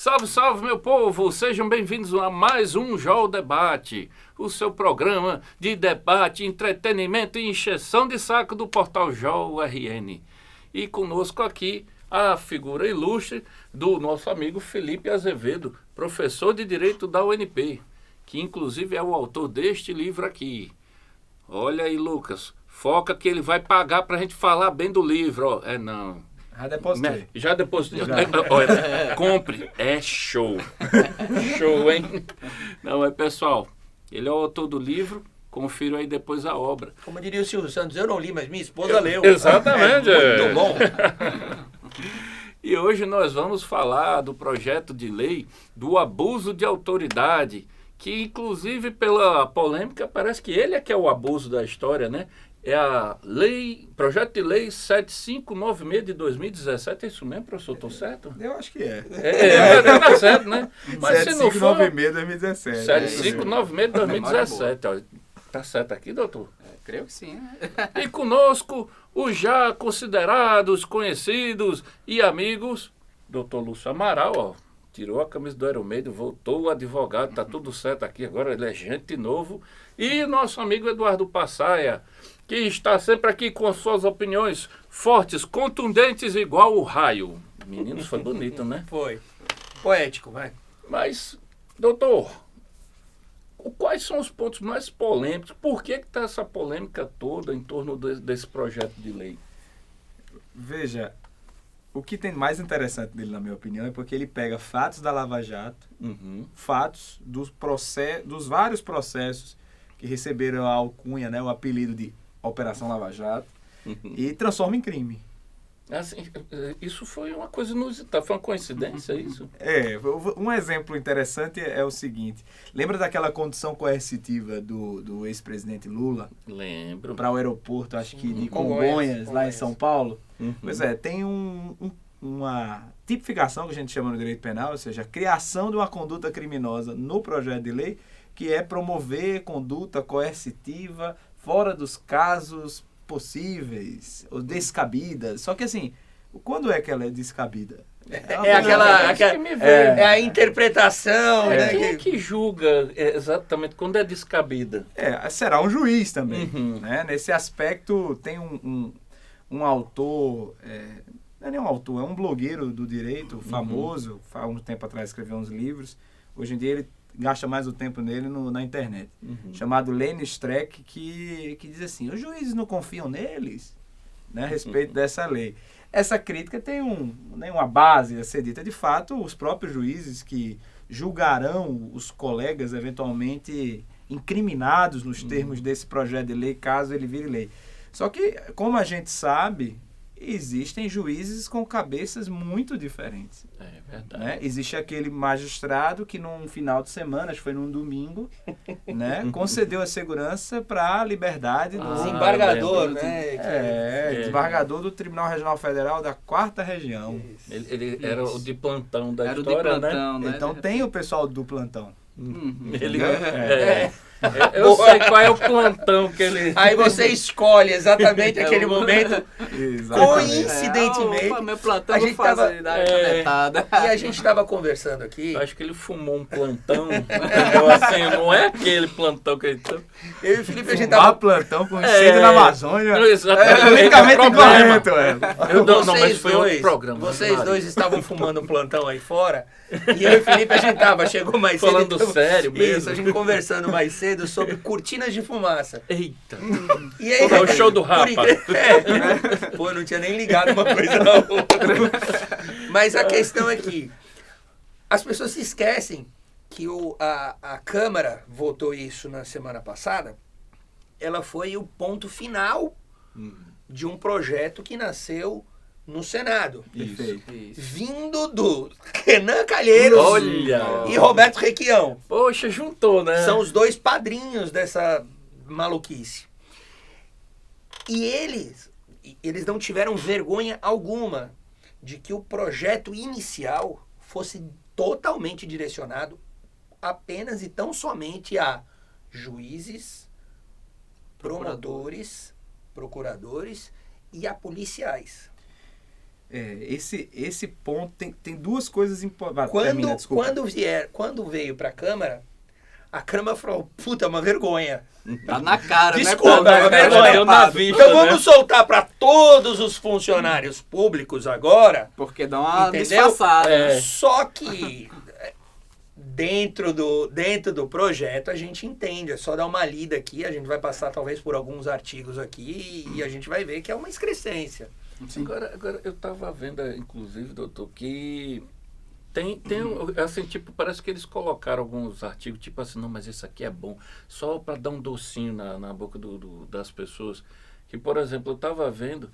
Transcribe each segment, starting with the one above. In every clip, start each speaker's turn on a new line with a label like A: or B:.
A: Salve, salve, meu povo! Sejam bem-vindos a mais um JOL Debate, o seu programa de debate, entretenimento e encheção de saco do portal JOL RN. E conosco aqui a figura ilustre do nosso amigo Felipe Azevedo, professor de Direito da UNP, que inclusive é o autor deste livro aqui. Olha aí, Lucas, foca que ele vai pagar pra gente falar bem do livro, ó. Não.
B: Já depositei.
A: Já depositei. Olha, compre. É show. Show, hein? Não, pessoal, ele é o autor do livro, confiro aí depois a obra.
C: Como diria o Silvio Santos, eu não li, mas minha esposa leu.
A: Exatamente.
C: Muito bom.
A: E hoje nós vamos falar do projeto de lei do abuso de autoridade, que inclusive pela polêmica parece que ele é que é o abuso da história, né? É a projeto de lei 7596 de 2017, é isso mesmo, professor? Estou certo?
B: Eu acho que é.
A: Tá certo, né? Mas se não for...
B: 7596 de 2017.
A: 7596 de 2017, ó. Tá certo aqui, doutor?
D: Creio que sim.
A: E conosco, os já considerados, conhecidos e amigos, doutor Lúcio Amaral, ó. Tirou a camisa do Iron Maiden, voltou o advogado, tá tudo certo aqui, agora ele é gente novo. E nosso amigo Eduardo Passaia, que está sempre aqui com as suas opiniões fortes, contundentes, igual o raio. Meninos, foi bonito, né?
C: Foi. Poético, vai.
A: Mas, doutor, quais são os pontos mais polêmicos? Por que está essa polêmica toda em torno desse projeto de lei?
B: Veja, o que tem mais interessante dele, na minha opinião, é porque ele pega fatos da Lava Jato, fatos dos vários processos que receberam a alcunha, né, o apelido de Operação Lava Jato, e transforma em crime.
A: Assim, isso foi uma coisa inusitada, foi uma coincidência, isso?
B: Um exemplo interessante é o seguinte. Lembra daquela condução coercitiva do ex-presidente Lula?
A: Lembro.
B: Para o aeroporto, acho que de
C: Congonhas,
B: lá em São Paulo?
A: Uhum.
B: Pois é, tem uma tipificação que a gente chama no direito penal, ou seja, a criação de uma conduta criminosa no projeto de lei, que é promover conduta coercitiva fora dos casos possíveis ou descabidas. Só que assim, quando é que ela é descabida?
C: É a interpretação. Né?
A: Quem é que julga exatamente quando é descabida?
B: Será um juiz também. Né? Nesse aspecto, tem um autor, não é nem um autor, é um blogueiro do direito famoso, há um tempo atrás escreveu uns livros, hoje em dia ele gasta mais o tempo nele na internet, chamado Lenny Streck, que diz assim, os juízes não confiam neles, né, a respeito dessa lei. Essa crítica tem uma base a ser dita. De fato, os próprios juízes que julgarão os colegas eventualmente incriminados nos termos desse projeto de lei, caso ele vire lei. Só que, como a gente sabe, existem juízes com cabeças muito diferentes.
A: É verdade.
B: Né? Existe aquele magistrado que num final de semana, acho que foi num domingo, né, concedeu a segurança para a liberdade do
C: desembargador, né?
B: Desembargador do Tribunal Regional Federal da 4ª Região.
A: Ele era o de plantão da
D: Era
A: história,
D: o de plantão, né?
B: Então tem o pessoal do plantão.
A: Eu sei qual é o plantão que ele...
C: Aí você escolhe exatamente aquele momento. Coincidentemente.
D: Meu plantão
C: a gente
D: tava canetada.
C: E a gente estava conversando aqui.
A: Eu acho que ele fumou um plantão. Entendeu? Assim, não é aquele plantão que ele...
C: Eu e o Felipe, a gente
B: Fumar
C: tava...
B: plantão com incêndio na Amazônia.
A: Exatamente.
B: Incorreto,
A: mas foi outro programa.
C: Vocês dois estavam fumando um plantão aí fora. E eu e o Felipe, a gente chegou mais cedo.
A: Falando sério mesmo.
C: Isso, a gente conversando mais cedo sobre cortinas de fumaça.
A: Eita.
C: E aí,
A: é o show do Rapa.
C: Pô, eu não tinha nem ligado uma coisa na outra. Mas a questão é que as pessoas se esquecem que a Câmara votou isso na semana passada. Ela foi o ponto final de um projeto que nasceu no Senado.
B: Isso.
C: Vindo do Renan Calheiros e Roberto Requião.
A: Poxa, juntou, né?
C: São os dois padrinhos dessa maluquice. E eles não tiveram vergonha alguma de que o projeto inicial fosse totalmente direcionado apenas e tão somente a juízes, promotores, procuradores e a policiais.
B: esse ponto tem duas coisas importantes.
C: Quando veio pra Câmara, a Câmara falou, puta, é uma vergonha.
D: Tá na cara,
C: Desculpa,
D: né?
C: é uma vergonha.
A: Deu na vista,
C: Então
A: né?
C: vamos soltar pra todos os funcionários públicos agora,
D: Porque dá uma
C: entendeu?
D: disfarçada. né?
C: Só que dentro do projeto a gente entende, é só dar uma lida aqui, a gente vai passar talvez por alguns artigos aqui e a gente vai ver que é uma excrescência.
A: Agora eu estava vendo, inclusive, doutor, que tem assim, tipo, parece que eles colocaram alguns artigos, tipo assim, não, mas esse aqui é bom, só para dar um docinho na boca das pessoas. Que, por exemplo, eu estava vendo,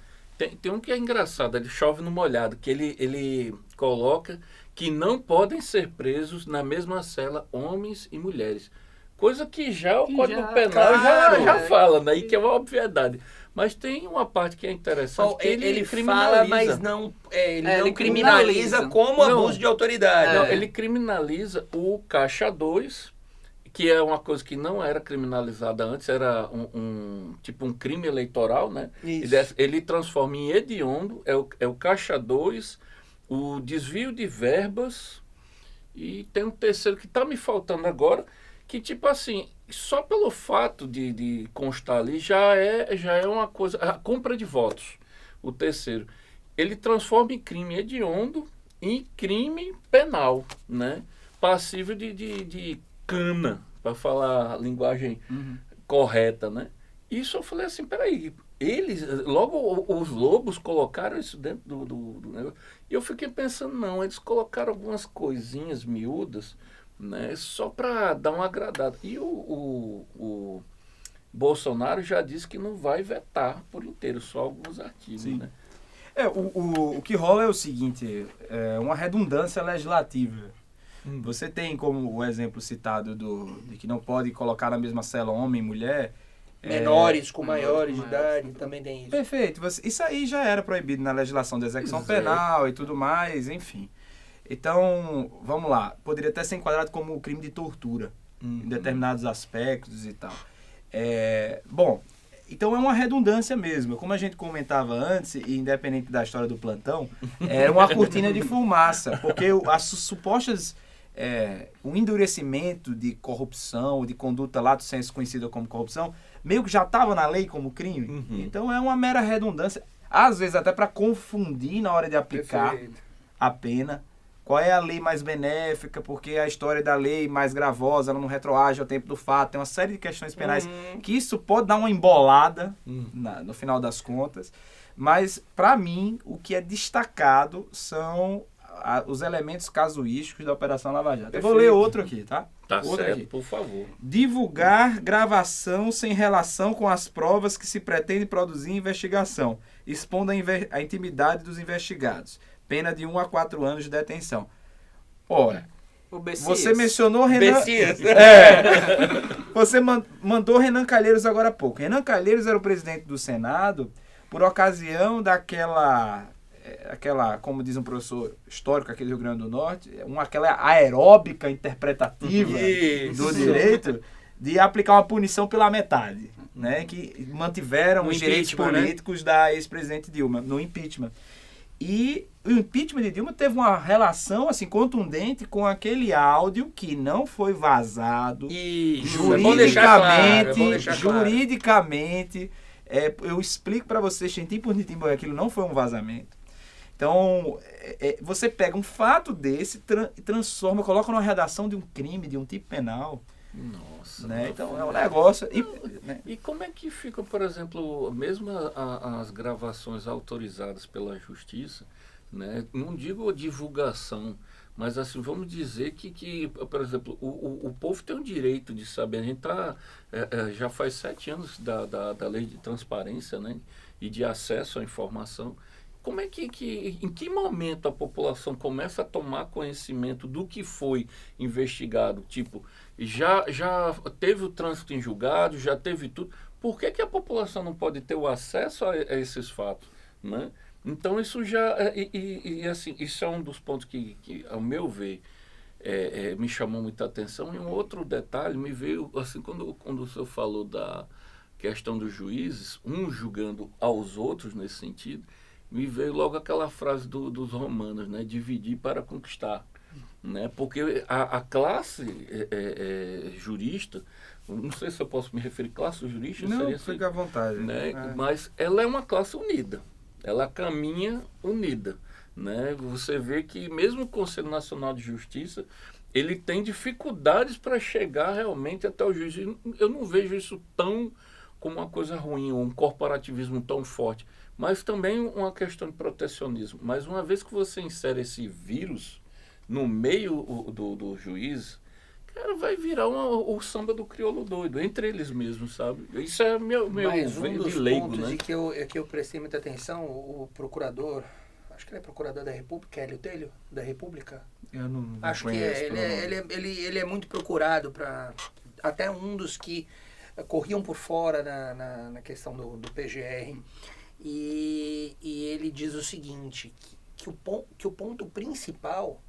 A: tem um que é engraçado, ele chove no molhado, que ele coloca que não podem ser presos na mesma cela homens e mulheres. Coisa que já o Código Penal
C: claro,
A: já fala, né? E que é uma obviedade. Mas tem uma parte que é interessante,
C: Bom,
A: que ele
C: fala,
A: criminaliza.
C: mas não, ele não
D: ele
C: criminaliza
D: criminaliza.
C: como
A: Não.
C: abuso de autoridade.
A: Não, ele criminaliza o caixa 2, que é uma coisa que não era criminalizada antes, era tipo um crime eleitoral, né?
C: Isso.
A: Ele transforma em hediondo, é o caixa 2, o desvio de verbas, e tem um terceiro que está me faltando agora, que tipo assim, só pelo fato de constar ali já é uma coisa, a compra de votos, o terceiro. Ele transforma em crime hediondo em crime penal, né? Passível de cana, para falar a linguagem correta, né? Isso eu falei assim, peraí, logo os lobos colocaram isso dentro do negócio. E eu fiquei pensando, não, eles colocaram algumas coisinhas miúdas, né, só para dar uma agradada. E o Bolsonaro já disse que não vai vetar por inteiro, só alguns artigos,
B: Sim.
A: né?
B: O que rola é o seguinte, é uma redundância legislativa. Você tem como o exemplo citado de que não pode colocar na mesma cela homem e mulher.
C: Menores com
D: menores
C: maiores
D: com
C: de
D: maiores.
C: idade, também tem isso.
B: Perfeito. Isso aí já era proibido na legislação de execução penal e tudo mais, enfim. Então, vamos lá. Poderia até ser enquadrado como crime de tortura em determinados aspectos e tal. Bom, então é uma redundância mesmo. Como a gente comentava antes, e independente da história do plantão, era uma cortina de fumaça, porque as supostas... o endurecimento de corrupção, de conduta lato sensu conhecida como corrupção, meio que já estava na lei como crime. Então é uma mera redundância, às vezes até para confundir na hora de aplicar
C: Perfeito.
B: a pena. Qual é a lei mais benéfica, porque a história da lei mais gravosa, ela não retroage ao tempo do fato. Tem uma série de questões penais que isso pode dar uma embolada no final das contas. Mas, para mim, o que é destacado são os elementos casuísticos da Operação Lava Jato. Eu vou ler outro aqui, tá?
A: Tá
B: Outro
A: certo,
B: aqui.
A: por favor.
B: Divulgar gravação sem relação com as provas que se pretende produzir em investigação, expondo a intimidade dos investigados. Pena de 1 a 4 anos de detenção. Ora,
D: O Bessias.
B: você mencionou Renan...
C: Bessias.
B: Você mandou Renan Calheiros agora há pouco. Renan Calheiros era o presidente do Senado por ocasião daquela, como diz um professor histórico aqui do Rio Grande do Norte, aquela aeróbica interpretativa do direito de aplicar uma punição pela metade, né? Que mantiveram os direitos políticos da ex-presidente Dilma no impeachment. E o impeachment de Dilma teve uma relação assim contundente com aquele áudio que não foi vazado. Juridicamente, eu explico para vocês, tintim por tintim, aquilo não foi um vazamento. Então, você pega um fato desse e transforma, coloca numa redação de um crime, de um tipo penal.
A: Nossa.
B: Né? Então, é um negócio...
A: E como é que fica, por exemplo, mesmo as gravações autorizadas pela Justiça, né? Não digo divulgação, mas assim, vamos dizer que por exemplo, o povo tem o direito de saber. A gente já faz 7 anos da lei de transparência, né? E de acesso à informação. Como é em que momento a população começa a tomar conhecimento do que foi investigado? Tipo, já teve o trânsito em julgado, já teve tudo. Por que a população não pode ter o acesso a esses fatos, né? Então isso já... assim, isso é um dos pontos que ao meu ver, me chamou muita atenção. E um outro detalhe me veio, assim, quando o senhor falou da questão dos juízes, uns julgando aos outros nesse sentido, me veio logo aquela frase dos romanos, né? Dividir para conquistar. Né? Porque a classe jurista, não sei se eu posso me referir classe jurista,
B: Não,
A: seria
B: fica à vontade.
A: né? Mas ela é uma classe unida, ela caminha unida. Né? Você vê que mesmo o Conselho Nacional de Justiça, ele tem dificuldades para chegar realmente até o juiz. Eu não vejo isso tão como uma coisa ruim, um corporativismo tão forte, mas também uma questão de protecionismo. Mas uma vez que você insere esse vírus no meio do juiz, cara, vai virar o samba do crioulo doido, entre eles mesmos, sabe? Isso é meu
C: Mas um dos
A: de leigo,
C: pontos
A: né?
C: em que eu prestei muita atenção, o procurador, acho que ele é procurador da República, Hélio Telho, da República.
B: Eu não
C: Acho que
B: conheço
C: é.
B: pelo nome.
C: Ele é muito procurado para... Até um dos que corriam por fora na questão do PGR. E ele diz o seguinte, que o ponto principal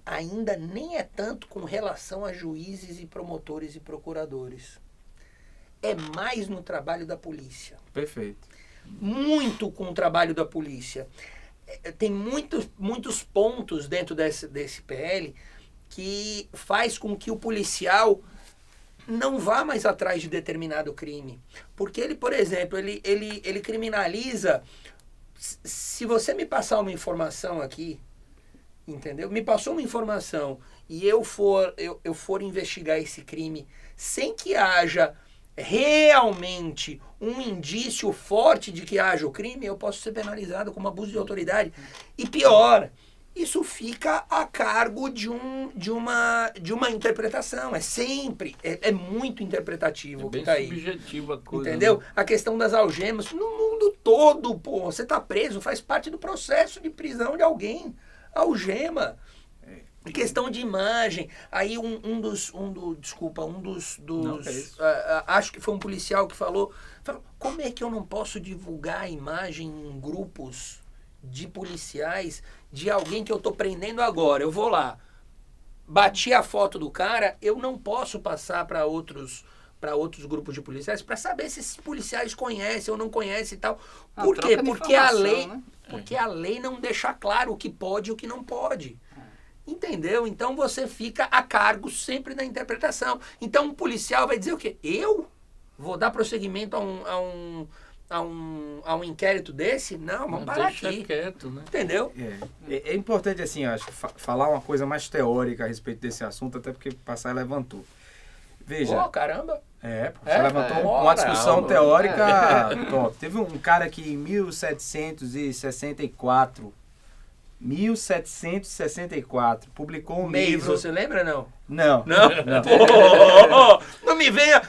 C: ainda nem é tanto com relação a juízes e promotores e procuradores. É mais no trabalho da polícia.
B: Perfeito.
C: Muito com o trabalho da polícia. Tem muitos pontos dentro desse PL que faz com que o policial não vá mais atrás de determinado crime. Porque ele, por exemplo, ele criminaliza... Se você me passar uma informação aqui, entendeu? Me passou uma informação e eu for investigar esse crime sem que haja realmente um indício forte de que haja o crime, eu posso ser penalizado como abuso de autoridade. E pior, isso fica a cargo de uma interpretação. É sempre, é muito interpretativo.
A: É bem
C: que tá aí.
A: subjetiva a coisa.
C: Entendeu?
A: Né?
C: A questão das algemas, no mundo todo, pô, você tá preso, faz parte do processo de prisão de alguém. Algema. Questão de imagem. Aí acho que foi um policial que falou, como é que eu não posso divulgar a imagem em grupos de policiais de alguém que eu tô prendendo agora? Eu vou lá, bati a foto do cara, eu não posso passar para outros grupos de policiais para saber se esses policiais conhecem ou não conhecem e tal. Por quê? Porque a lei, né? Porque a lei não deixa claro o que pode e o que não pode. Entendeu? Então você fica a cargo sempre da interpretação. Então um policial vai dizer o quê? Eu vou dar prosseguimento a um inquérito desse? Não, vamos parar aqui.
A: Quieto, né?
C: Entendeu?
B: É importante, assim, eu acho, falar uma coisa mais teórica a respeito desse assunto, até porque Passai levantou. Veja.
C: Oh, caramba!
B: Você levantou uma discussão teórica top. Teve um cara que em 1764 publicou um livro...
C: Você lembra, não?
B: Não.
C: Não me venha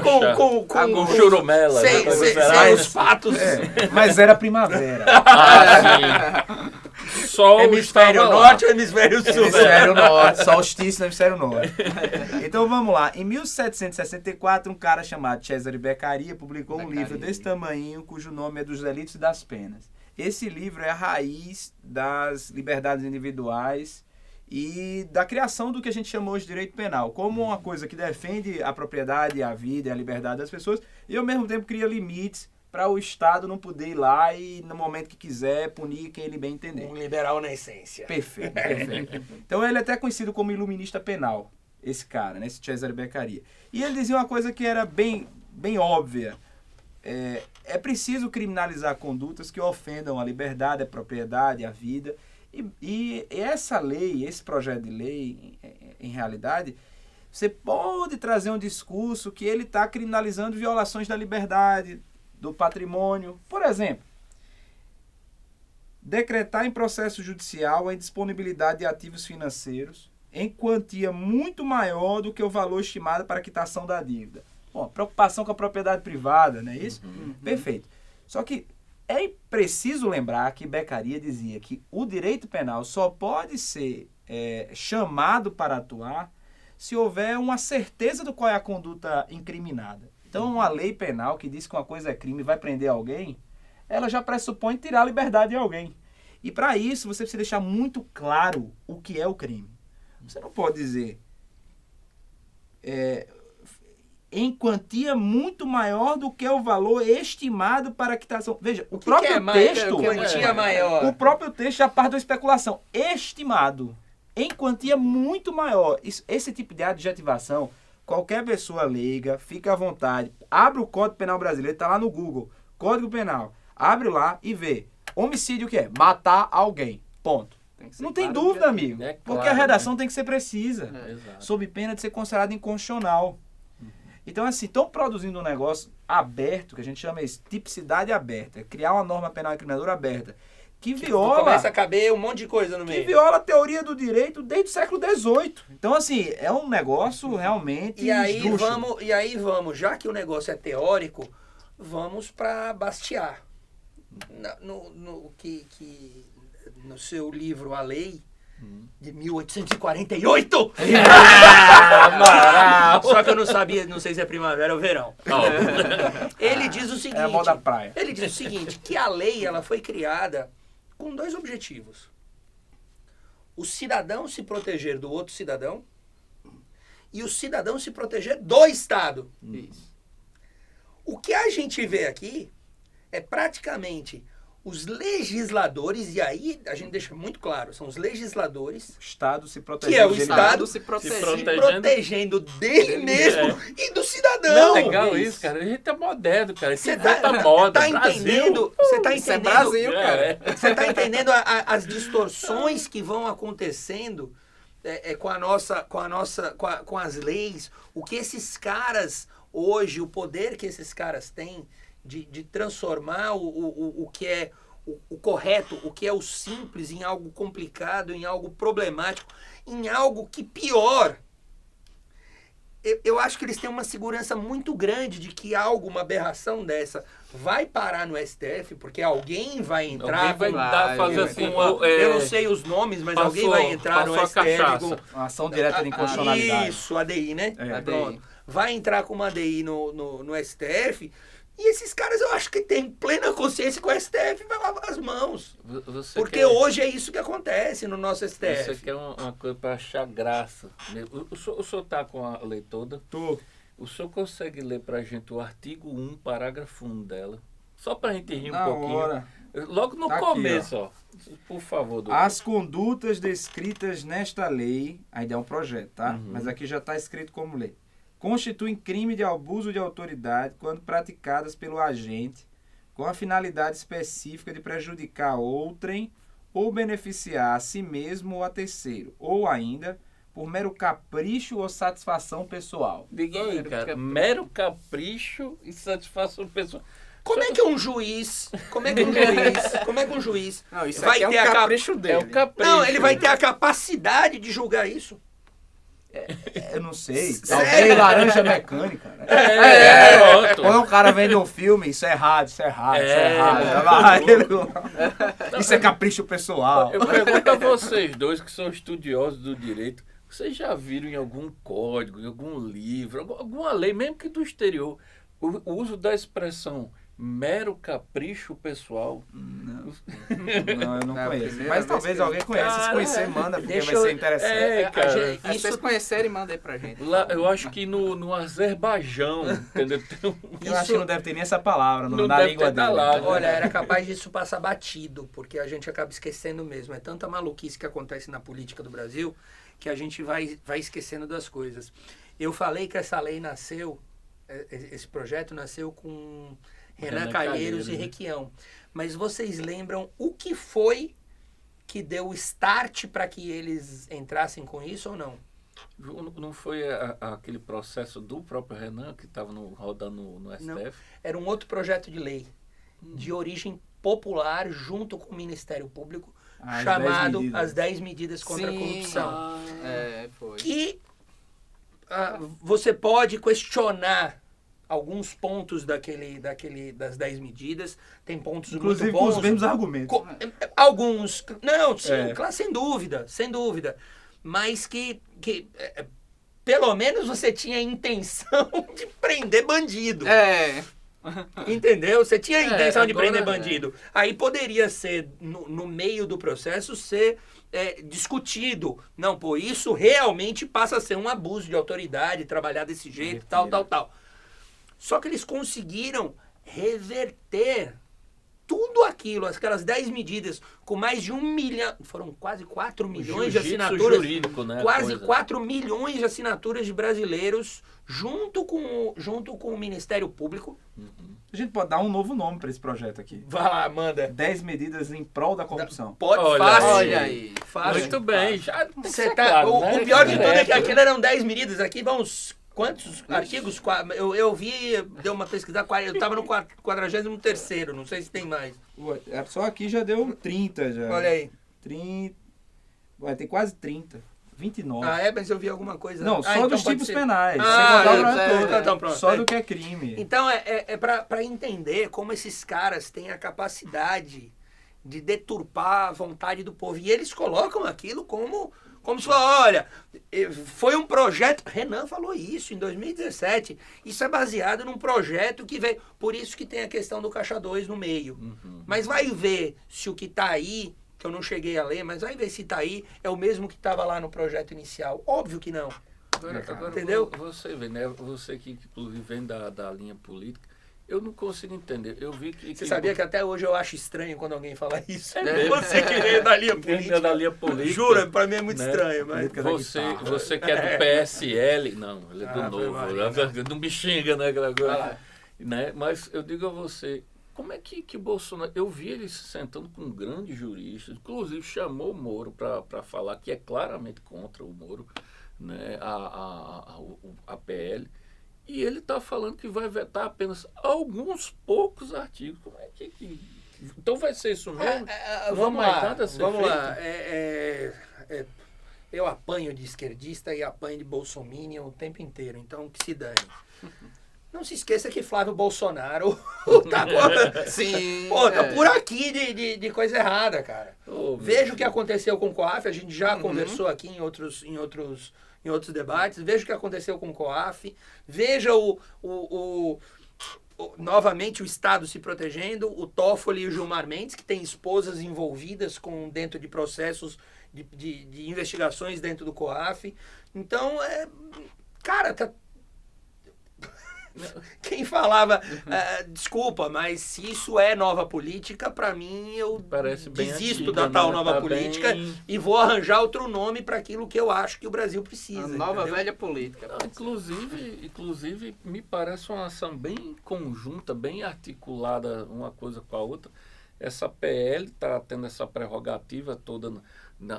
C: com
A: churumela.
C: Sem os fatos.
B: Mas era primavera.
A: Sol
C: hemisfério norte ou hemisfério sul?
B: Hemisfério norte, solstício no hemisfério norte. Então vamos lá. Em 1764, um cara chamado Cesare Beccaria publicou um livro desse tamanho, cujo nome é Dos Delitos e das Penas. Esse livro é a raiz das liberdades individuais e da criação do que a gente chamou de direito penal, como uma coisa que defende a propriedade, a vida e a liberdade das pessoas e ao mesmo tempo cria limites para o Estado não poder ir lá e no momento que quiser punir quem ele bem entender.
C: Um liberal na essência.
B: Perfeito. Então ele é até conhecido como iluminista penal, esse cara, né, esse Cesare Beccaria. E ele dizia uma coisa que era bem óbvia. É preciso criminalizar condutas que ofendam a liberdade, a propriedade, a vida. E essa lei, esse projeto de lei, em realidade, você pode trazer um discurso que ele está criminalizando violações da liberdade, do patrimônio. Por exemplo, decretar em processo judicial a indisponibilidade de ativos financeiros em quantia muito maior do que o valor estimado para a quitação da dívida. Bom, preocupação com a propriedade privada, não é isso? Perfeito. Só que é preciso lembrar que Beccaria dizia que o direito penal só pode ser chamado para atuar se houver uma certeza do qual é a conduta incriminada. Então, uma lei penal que diz que uma coisa é crime e vai prender alguém, ela já pressupõe tirar a liberdade de alguém. E para isso, você precisa deixar muito claro o que é o crime. Você não pode dizer... em quantia muito maior do que o valor estimado para a quitação. Veja, o
C: que
B: próprio
C: é mais,
B: texto...
C: quantia maior?
B: O próprio texto já parte da especulação. Estimado. Em quantia muito maior. Esse tipo de adjetivação, qualquer pessoa leiga, fica à vontade. Abre o Código Penal Brasileiro, tá lá no Google. Código Penal. Abre lá e vê. Homicídio o que é? Matar alguém. Ponto. Não tem dúvida, amigo.
A: É
B: Porque
A: claro,
B: a redação tem que ser precisa.
A: Exato.
B: Sob pena de ser considerado inconstitucional. Então, assim, estão produzindo um negócio aberto, que a gente chama isso, tipicidade aberta. Criar uma norma penal incriminadora aberta. Que viola...
C: Começa a caber um monte de coisa no
B: Que
C: meio.
B: viola a teoria do direito desde o século XVIII. Então, assim, é um negócio realmente
C: E aí
B: esdrúxulo.
C: vamos, já que o negócio é teórico, vamos para Bastiat. No seu livro A Lei, de 1848. Só que eu não sabia, não sei se é primavera ou verão. Ele diz o seguinte.
B: É a moda praia.
C: Ele diz o seguinte, que a lei ela foi criada com dois objetivos. O cidadão se proteger do outro cidadão e o cidadão se proteger do Estado.
D: Isso.
C: O que a gente vê aqui é praticamente os legisladores, e aí a gente deixa muito claro, são os legisladores,
B: O Estado se protegendo.
C: que é o
B: dele
C: Estado
B: mesmo.
D: se protegendo.
C: se protegendo dele mesmo e do cidadão.
A: Não, legal isso, cara. A gente é moderno, cara.
C: Você
A: Você tá moda.
C: tá entendendo? Você tá
D: Isso é
C: entendendo?
D: Brasil, cara.
C: Você tá entendendo as distorções que vão acontecendo com as leis? O que esses caras hoje, o poder que esses caras têm de transformar o que é o correto, o que é o simples em algo complicado, em algo problemático, em algo que pior. Eu acho que eles têm uma segurança muito grande de que uma aberração dessa vai parar no STF, porque alguém vai entrar.
A: Alguém vai
D: Vai,
A: fazer
D: vai.
A: assim
C: Eu não sei os nomes, mas alguém vai entrar no
A: passou a
C: STF
A: cachaça.
B: Uma ação direta de inconstitucionalidade.
C: Isso, ADI, né?
B: É.
C: Pronto. Vai entrar com uma ADI no STF e esses caras eu acho que têm plena consciência que o STF vai lavar as mãos.
A: Você
C: Porque
A: quer-
C: hoje é isso que acontece no nosso
A: Você
C: STF.
A: quer uma coisa para achar graça. O senhor tá com a lei toda?
B: Tô.
A: O senhor consegue ler pra gente o artigo 1, parágrafo 1 dela? Só pra gente rir um
B: Na
A: pouquinho.
B: hora.
A: Logo no
B: Tá aqui,
A: começo, ó. Por favor, doutor.
B: As condutas descritas nesta lei, ainda é um projeto, tá? Mas aqui já está escrito como lei. Constituem crime de abuso de autoridade quando praticadas pelo agente com a finalidade específica de prejudicar outrem ou beneficiar a si mesmo ou a terceiro, ou ainda por mero capricho ou satisfação pessoal.
A: Diga aí,
D: Mero
A: cara.
D: capricho.
A: Mero capricho e satisfação pessoal.
C: Como é que um juiz, como é que um juiz
D: Não, isso
C: vai
D: aqui é
C: ter
D: um
C: a
D: capricho dele.
A: É o capricho.
C: Não, ele vai ter a capacidade de julgar isso.
B: Eu não sei.
C: Sério?
B: Talvez laranja mecânica, né?
A: Pronto.
B: Quando o cara vende um filme, isso é errado, isso é errado, isso é
A: É.
B: errado. Isso é capricho pessoal.
A: Eu pergunto a vocês dois que são estudiosos do direito, vocês já viram em algum código, em algum livro, alguma lei, mesmo que do exterior, o uso da expressão mero capricho pessoal?
B: Não, eu não
D: É a
B: conheço.
D: primeira
B: Mas
D: vez
B: talvez
D: que-
B: alguém conheça. Se
A: Cara,
B: conhecer, manda, porque
C: deixa
B: vai ser
C: eu-
B: interessante.
A: É, cara.
D: Se vocês conhecerem, manda aí pra gente.
A: Lá, eu acho que no Azerbaijão, entendeu? Tem
B: Eu acho que não deve ter nem essa palavra
A: Não
B: na
A: deve
B: língua
A: ter da
B: dele.
A: lá,
C: Olha, era capaz disso passar batido, porque a gente acaba esquecendo mesmo. É tanta maluquice que acontece na política do Brasil que a gente vai esquecendo das coisas. Eu falei que essa lei nasceu, esse projeto nasceu com Renan Calheiros e
A: né?
C: Requião. Mas vocês lembram o que foi que deu o start para que eles entrassem com isso ou não?
A: Não foi aquele processo do próprio Renan que estava rodando no STF?
C: Não. Era um outro projeto de lei de origem popular junto com o Ministério Público,
B: As 10
C: chamado
B: medidas.
C: As 10 Medidas contra a
D: Sim.
C: Corrupção.
D: É, foi.
C: Que você pode questionar alguns pontos das 10 medidas, tem pontos
B: Inclusive
C: muito
B: com
C: bons.
B: os mesmos argumentos.
C: Alguns, não, sim,
B: É.
C: claro, sem dúvida. Mas que pelo menos você tinha a intenção de prender bandido.
D: É.
C: Entendeu? Você tinha a intenção de
A: agora,
C: prender bandido. Aí poderia ser, no meio do processo, ser discutido. Não, pô, isso realmente passa a ser um abuso de autoridade, trabalhar desse jeito, tal. Só que eles conseguiram reverter tudo aquilo, aquelas 10 medidas, com mais de 1 milhão, foram quase 4 milhões de assinaturas,
A: jurídico, né?
C: quase 4 milhões de assinaturas de brasileiros, junto com o Ministério Público.
B: A gente pode dar um novo nome para esse projeto aqui.
C: Vai lá, manda.
B: 10 medidas em prol da corrupção.
C: Pode,
A: Olha
C: fácil.
D: Olha aí.
C: Fácil.
A: Muito bem, já tem que
C: Você
A: ser
C: tá,
A: claro,
C: o
A: né?
C: pior de tudo é que
A: Direto.
C: aquilo eram 10 medidas, aqui vão uns quantos artigos? Eu vi, deu uma pesquisa, eu estava no 43º, não sei se tem mais.
B: Só aqui já deu 30 já.
C: Olha aí.
B: 30. Ué, tem quase 30. 29.
C: Ah, é? Mas eu vi alguma coisa.
B: Não, só
C: então
B: dos
C: pode
B: tipos
C: ser.
B: penais.
C: Ah,
B: sem contar o
C: é,
B: programa todo.
C: então pronto.
B: Só do que é crime.
C: Então, é para entender como esses caras têm a capacidade de deturpar a vontade do povo. E eles colocam aquilo como se fosse, olha, foi um projeto... Renan falou isso em 2017. Isso é baseado num projeto que veio... Por isso que tem a questão do Caixa 2 no meio. Mas vai ver se o que está aí, que eu não cheguei a ler, mas vai ver se está aí, é o mesmo que estava lá no projeto inicial. Óbvio que não.
A: Agora,
C: Entendeu?
A: Você vê, né? Você que inclusive vem da linha política, eu não consigo entender. Eu vi que...
C: Você sabia que até hoje eu acho estranho quando alguém fala isso?
A: É mesmo?
C: Você que veio da linha
A: Vem
C: política.
A: da linha política.
C: Jura, pra mim é muito
A: né?
C: estranho, mas...
A: Você que é do PSL, não, ele é do
C: Ah, foi
A: Novo,
C: Maria.
A: não me xinga, né? Aquela coisa.
C: Vai lá.
A: Né? Mas eu digo a você, como é que Bolsonaro... Eu vi ele se sentando com grandes juristas, inclusive chamou o Moro para falar que é claramente contra o Moro, né? a PL, e ele está falando que vai vetar apenas alguns poucos artigos. Como é que... Então vai ser isso mesmo? Não
C: Vamos
A: há mais
C: lá,
A: nada a ser
C: vamos
A: feito?
C: lá. Eu apanho de esquerdista e apanho de bolsominion o tempo inteiro, então que se dane. Não se esqueça que Flávio Bolsonaro tá
D: Sim.
C: tá por aqui de coisa errada, cara.
A: Oh,
C: Veja o que aconteceu com o COAF, a gente já conversou aqui em outros debates. Veja o que aconteceu com o COAF, veja novamente o Estado se protegendo, o Toffoli e o Gilmar Mendes, que têm esposas envolvidas dentro de processos de investigações dentro do COAF. Então, cara, tá... Quem falava, desculpa, mas se isso é nova política, pra mim eu
A: Parece bem
C: desisto
A: antiga,
C: da tal
A: né?
C: nova
A: Tá
C: política
A: bem-
C: e vou arranjar outro nome para aquilo que eu acho que o Brasil precisa.
D: A nova
C: entendeu?
D: velha política.
A: Não, inclusive, me parece uma ação bem conjunta, bem articulada uma coisa com a outra. Essa PL está tendo essa prerrogativa toda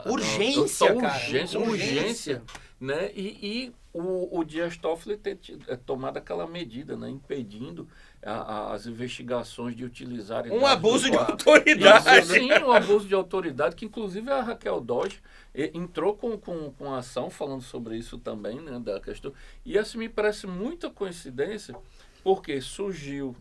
C: Urgência, cara.
A: Urgência, né? E o Dias Toffoli ter tomado aquela medida, né? Impedindo as investigações de utilizarem...
C: Um
A: dados
C: abuso
A: do
C: de
A: COAF.
C: autoridade.
A: Sim, um abuso de autoridade, que inclusive a Raquel Dodge entrou com ação falando sobre isso também, né, da questão. E assim me parece muita coincidência, porque surgiu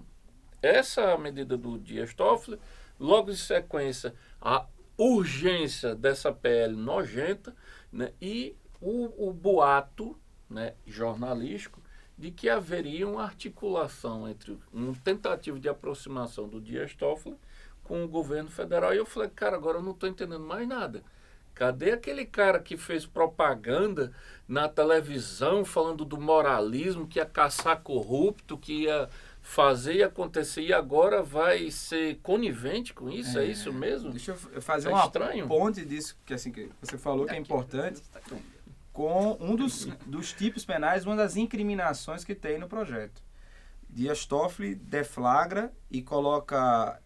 A: essa medida do Dias Toffoli, logo em sequência a urgência dessa PL nojenta, né, e o boato, né, jornalístico de que haveria uma articulação entre uma tentativa de aproximação do Dias Toffoli com o governo federal. E eu falei, cara, agora eu não estou entendendo mais nada. Cadê aquele cara que fez propaganda na televisão falando do moralismo, que ia caçar corrupto, que ia fazer e acontecer, e agora vai ser conivente com isso? É isso mesmo?
B: Deixa eu fazer
A: É
B: uma
A: estranho.
B: ponte disso que, assim, que você falou que é importante, com um dos tipos penais, uma das incriminações que tem no projeto. Dias Toffoli deflagra e coloca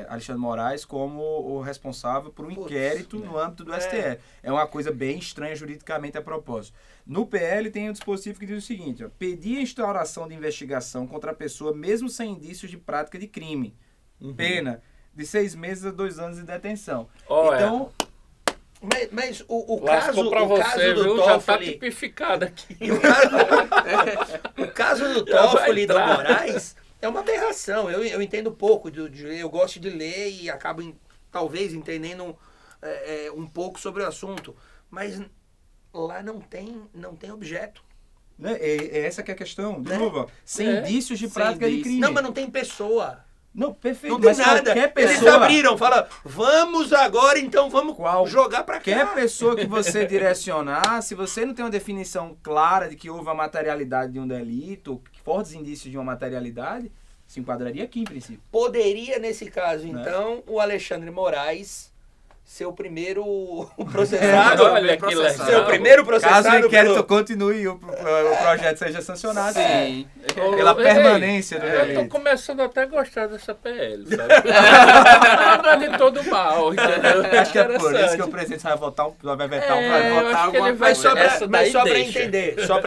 B: Alexandre Moraes como o responsável por um inquérito no âmbito do STF. É uma coisa bem estranha juridicamente a propósito. No PL tem um dispositivo que diz o seguinte, ó, pedir a instauração de investigação contra a pessoa mesmo sem indícios de prática de crime. Pena de 6 meses a 2 anos de detenção.
A: Olha,
B: Então,
C: Mas o
A: lascou pra você,
C: caso do
A: viu? Já tá
C: Toffoli...
A: tipificado aqui.
C: O caso do
A: Já vai
C: Toffoli e do
A: entrar.
C: Moraes é uma aberração. Eu entendo pouco, eu gosto de ler e acabo talvez entendendo um pouco sobre o assunto. Mas lá não tem objeto.
B: né, é essa que é a questão. De
C: Né?
B: novo, ó, sem
C: É.
B: indícios de
D: Sem
B: prática de
D: indícios.
B: crime.
C: Não, mas não tem pessoa.
B: Não, perfeito.
C: Não tem
B: mas
C: nada.
B: qualquer
C: Eles
B: pessoa...
C: abriram, fala, vamos agora, então vamos jogar pra cá.
B: Qualquer pessoa que você direcionar, se você não tem uma definição clara de que houve a materialidade de um delito, fortes indícios de uma materialidade, se enquadraria aqui, em princípio.
C: Poderia, nesse caso,
B: Né?
C: então, o Alexandre Moraes ser o primeiro processado.
A: Olha que
D: processado.
C: Ser o primeiro
B: Caso
C: processado
B: o inquérito
C: pelo...
B: continue e o projeto seja sancionado,
D: Sim.
B: pela permanência do
A: Eu tô
B: delito.
A: começando até a gostar dessa PL, sabe? Não é de todo mal, entendeu?
B: Acho que é por isso que o
A: Interessante.
B: presidente vai vetar
A: eu acho que ele vai-
C: Mas só pra,
A: Essa daí
C: pra
A: deixa.
C: entender, só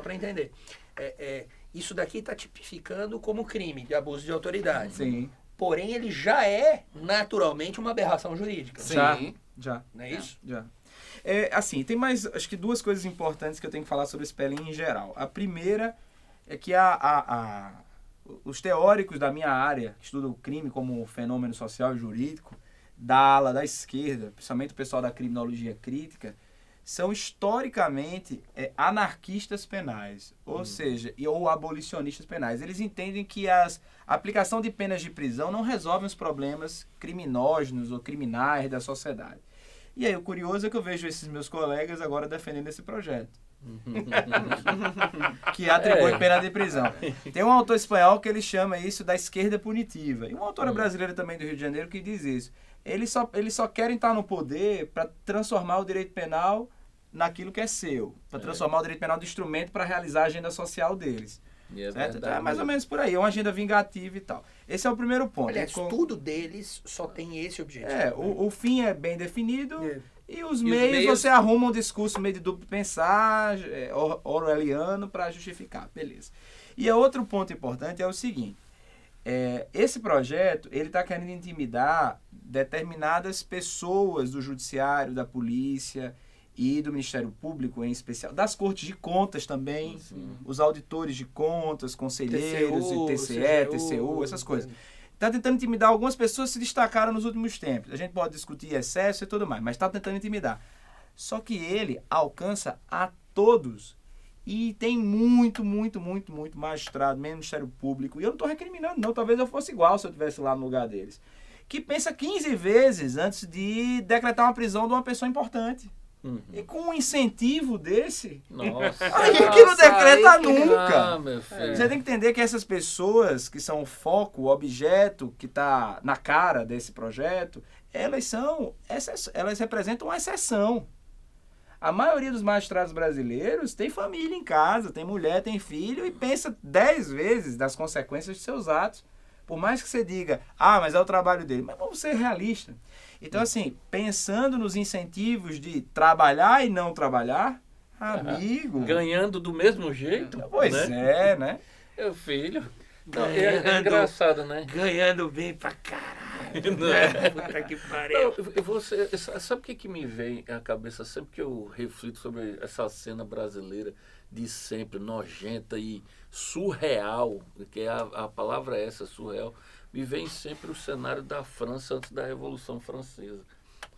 C: pra entender. Isso daqui tá tipificando como crime de abuso de autoridade.
B: Sim,
C: Porém, ele já é naturalmente uma aberração jurídica.
D: Sim.
B: já.
C: Não é isso?
B: Já. Assim, tem mais, acho que duas coisas importantes que eu tenho que falar sobre esse PLI em geral. A primeira é que os teóricos da minha área, que estudam o crime como fenômeno social e jurídico, da ala da esquerda, principalmente o pessoal da criminologia crítica, são historicamente anarquistas penais, ou seja, ou abolicionistas penais. Eles entendem que a aplicação de penas de prisão não resolve os problemas criminógenos ou criminais da sociedade. E aí o curioso é que eu vejo esses meus colegas agora defendendo esse projeto. Que atribui pena de prisão. Tem um autor espanhol que ele chama isso da esquerda punitiva. E uma autora brasileira também do Rio de Janeiro que diz isso. Eles só querem estar no poder para transformar o direito penal naquilo que é seu. Para transformar o direito penal de instrumento para realizar a agenda social deles.
A: E é
B: Certo?
A: verdade.
B: Então é mais ou menos por aí. É uma agenda vingativa e tal. Esse é o primeiro ponto.
C: Aliás, tudo deles só tem esse objetivo.
B: O fim é bem definido.
C: É.
B: E os meios você arruma um discurso meio de duplo pensar, orwelliano, para justificar. Beleza. E outro ponto importante é o seguinte. Esse projeto, ele está querendo intimidar determinadas pessoas do judiciário, da polícia e do Ministério Público, em especial, das cortes de contas também, os auditores de contas, conselheiros,
C: TCU,
B: TCE,
C: CGU,
B: TCU, essas coisas. Está tentando intimidar. Algumas pessoas se destacaram nos últimos tempos. A gente pode discutir excesso e tudo mais, mas está tentando intimidar. Só que ele alcança a todos. E tem muito magistrado, Ministério Público. E eu não estou recriminando, não. Talvez eu fosse igual se eu estivesse lá no lugar deles. Que pensa 15 vezes antes de decretar uma prisão de uma pessoa importante. E com um incentivo desse,
A: Nossa.
B: aí que não decreta
D: aí que
B: nunca.
A: Ah, meu filho.
B: Você tem que entender que essas pessoas que são o foco, o objeto que está na cara desse projeto, elas representam uma exceção. A maioria dos magistrados brasileiros tem família em casa, tem mulher, tem filho e pensa 10 vezes das consequências de seus atos. Por mais que você diga, mas é o trabalho dele. Mas vamos ser realistas. Então, assim, pensando nos incentivos de trabalhar e não trabalhar, amigo...
A: Ganhando do mesmo jeito.
B: Pois
A: né?
B: né?
A: Meu filho. Não, é engraçado, né?
C: Ganhando bem pra caralho. Puta que pariu.
A: Sabe o que me vem à cabeça sempre que eu reflito sobre essa cena brasileira de sempre nojenta e surreal, que a palavra é essa, surreal, me vem sempre o cenário da França antes da Revolução Francesa,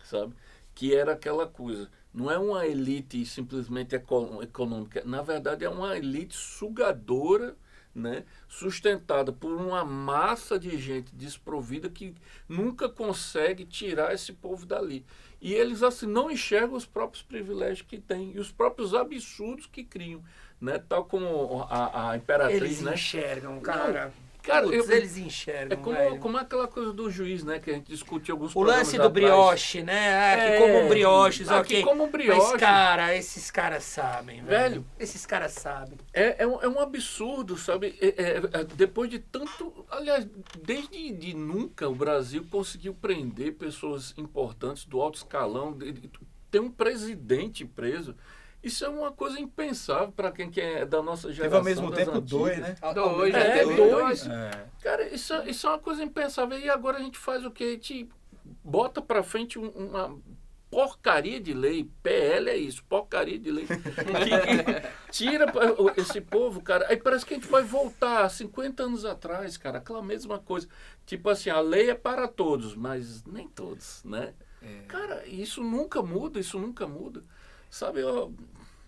A: sabe? Que era aquela coisa, não é uma elite simplesmente econômica, na verdade é uma elite sugadora, né, sustentada por uma massa de gente desprovida que nunca consegue tirar esse povo dali. E eles assim não enxergam os próprios privilégios que têm e os próprios absurdos que criam, né? Tal como a imperatriz,
C: Eles
A: né?
C: enxergam, cara.
A: Cara,
C: Eles enxergam,
A: como é aquela coisa do juiz, né? Que a gente discutiu alguns
C: o lance do
A: atrás.
C: brioche, né? Aqui como brioches,
A: aqui
C: ok.
A: como brioche.
C: Mas, cara, esses caras sabem,
A: Velho.
C: Esses caras sabem.
A: É um absurdo, sabe? Depois de tanto... Aliás, desde de nunca o Brasil conseguiu prender pessoas importantes do alto escalão, ter um presidente preso. Isso é uma coisa impensável para quem é da nossa geração.
B: Teve ao mesmo tempo
A: antigas.
B: 2, né?
D: Dois,
A: É,
D: teve
A: dois.
B: É.
A: Cara, isso é uma coisa impensável. E agora a gente faz o quê? A gente bota pra frente uma porcaria de lei. PL é isso, porcaria de lei. que tira esse povo, cara. Aí parece que a gente vai voltar 50 anos atrás, cara. Aquela mesma coisa. Tipo assim, a lei é para todos, mas nem todos, né? Cara, isso nunca muda. Sabe,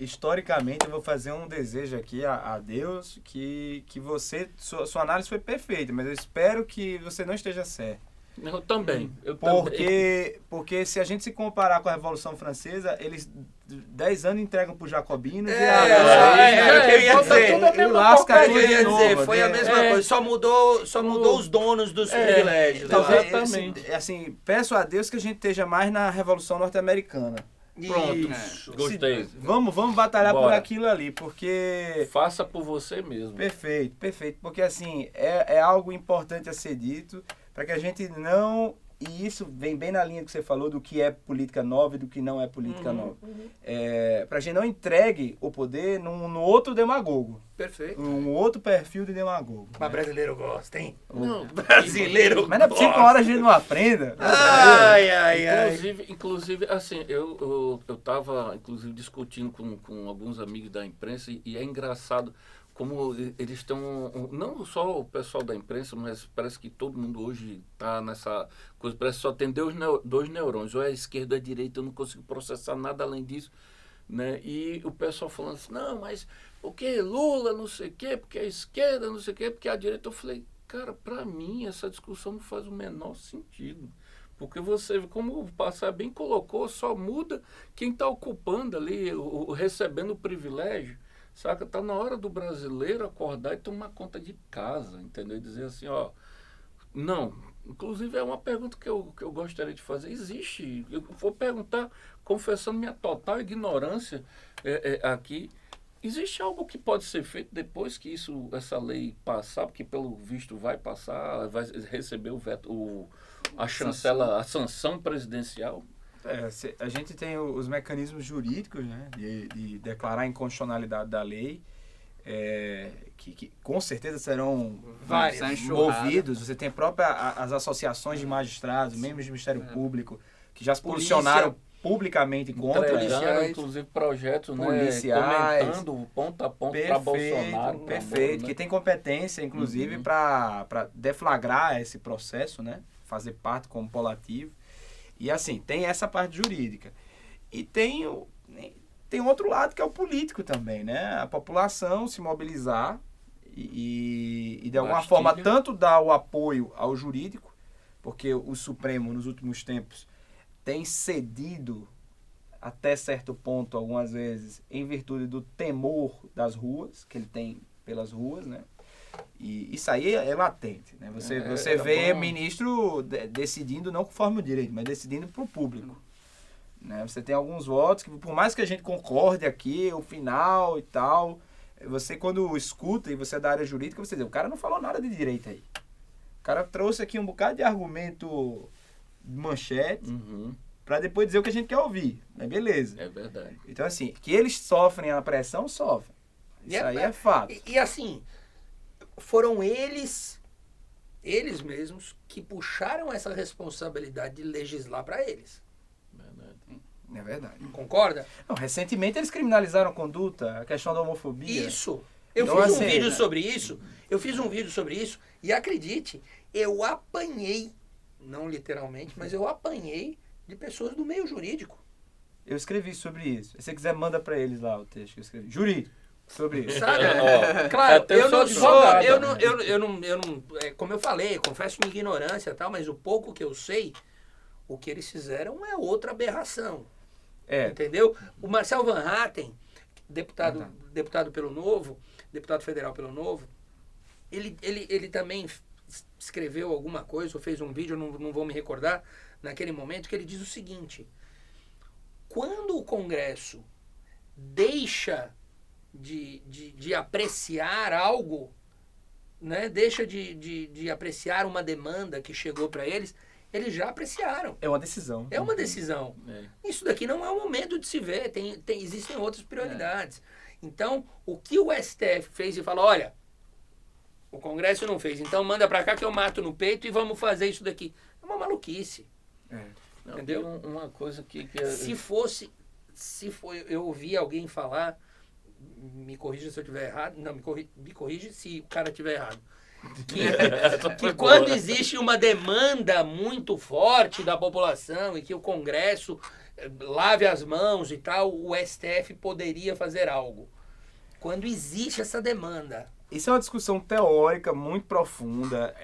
B: historicamente, eu vou fazer um desejo aqui a Deus que sua análise foi perfeita, mas eu espero que você não esteja certo.
A: Eu também. Também.
B: Porque se a gente se comparar com a Revolução Francesa, eles 10 anos entregam para os jacobinos
C: eu ia dizer,
B: lasca tudo de novo.
C: Foi a mesma coisa, só mudou os donos dos privilégios.
B: Talvez, assim, peço a Deus que a gente esteja mais na Revolução Norte-Americana.
A: Pronto, gostei.
B: Vamos batalhar por aquilo ali, porque...
A: Faça por você mesmo.
B: Perfeito, porque assim, é algo importante a ser dito, para que a gente não... E isso vem bem na linha que você falou do que é política nova e do que não é política nova. Para a gente não entregue o poder no outro demagogo.
C: Perfeito.
B: Um outro perfil de demagogo.
C: Mas brasileiro gosta, hein?
A: Não,
C: brasileiro
B: Mas não é possível que uma hora a gente não aprenda.
A: Inclusive, assim, eu estava discutindo com alguns amigos da imprensa e é engraçado como eles estão, não só o pessoal da imprensa, mas parece que todo mundo hoje está nessa coisa, parece que só tem dois neurônios, ou é a esquerda ou a direita, eu não consigo processar nada além disso, né? E o pessoal falando assim, não, mas porque Lula não sei o quê, porque a esquerda não sei o quê, porque a direita, eu falei, cara, para mim essa discussão não faz o menor sentido. Porque você, como o Passar bem colocou, só muda quem está ocupando ali, recebendo o privilégio. Saca? Tá na hora do brasileiro acordar e tomar conta de casa, entendeu? E dizer assim, ó... Não, inclusive é uma pergunta que eu gostaria de fazer. Existe, eu vou perguntar, confessando minha total ignorância aqui, existe algo que pode ser feito depois que essa lei passar, porque pelo visto vai passar, vai receber a chancela, a sanção presidencial?
B: A gente tem os mecanismos jurídicos, né, de declarar a inconstitucionalidade da lei, que com certeza serão movidos. Você tem as associações de magistrados, membros do Ministério Público, que já se posicionaram publicamente contra.
A: Policiais, inclusive projetos,
B: policiais,
A: comentando ponto a ponto para Bolsonaro.
B: Perfeito, que tem competência, inclusive, para deflagrar esse processo, né, fazer parte como polo ativo. E assim, tem essa parte jurídica. E tem outro lado que é o político também, né? A população se mobilizar e de alguma forma, tanto dar o apoio ao jurídico, porque o Supremo, nos últimos tempos, tem cedido até certo ponto, algumas vezes, em virtude do temor das ruas, que ele tem pelas ruas, né? E isso aí é latente, né? Você vê ministro decidindo não conforme o direito, mas decidindo para o público. Né? Você tem alguns votos que, por mais que a gente concorde aqui, o final e tal, você quando escuta e você é da área jurídica, você diz, o cara não falou nada de direito aí. O cara trouxe aqui um bocado de argumento de manchete para depois dizer o que a gente quer ouvir. Mas beleza.
A: É verdade.
B: Então, assim, que eles sofrem a pressão, sofrem. Isso aí é fato.
C: E assim... Foram eles mesmos que puxaram essa responsabilidade de legislar para eles.
B: É verdade.
C: Concorda?
B: Não, recentemente eles criminalizaram a conduta, a questão da homofobia.
C: Isso. Eu fiz um vídeo sobre isso. Eu fiz um vídeo sobre isso e acredite, eu apanhei, não literalmente, mas eu apanhei de pessoas do meio jurídico.
B: Eu escrevi sobre isso. Se você quiser, manda para eles lá o texto que eu escrevi. Jurídico. Sobre isso.
C: Sabe? Claro, eu não sou, eu não, como eu falei, confesso minha ignorância e tal, mas o pouco que eu sei, o que eles fizeram é outra aberração. Entendeu? O Marcel Van Hatten, deputado pelo Novo, deputado federal pelo Novo, ele também escreveu alguma coisa, ou fez um vídeo, não vou me recordar, naquele momento, que ele diz o seguinte: quando o Congresso deixa de apreciar algo, né? Deixa de apreciar uma demanda que chegou para eles já apreciaram.
B: É uma decisão.
C: É uma decisão. Isso daqui não é o momento de se ver, existem outras prioridades. Então, o que o STF fez e falou, olha, o Congresso não fez, então manda para cá que eu mato no peito e vamos fazer isso daqui. É uma maluquice.
A: Não,
C: entendeu?
A: Uma coisa que
C: Se for, eu ouvi alguém falar, me corrija se eu estiver errado, não, me corrige se o cara estiver errado. que quando existe uma demanda muito forte da população e que o Congresso lave as mãos e tal, o STF poderia fazer algo. Quando existe essa demanda.
B: Isso é uma discussão teórica muito profunda.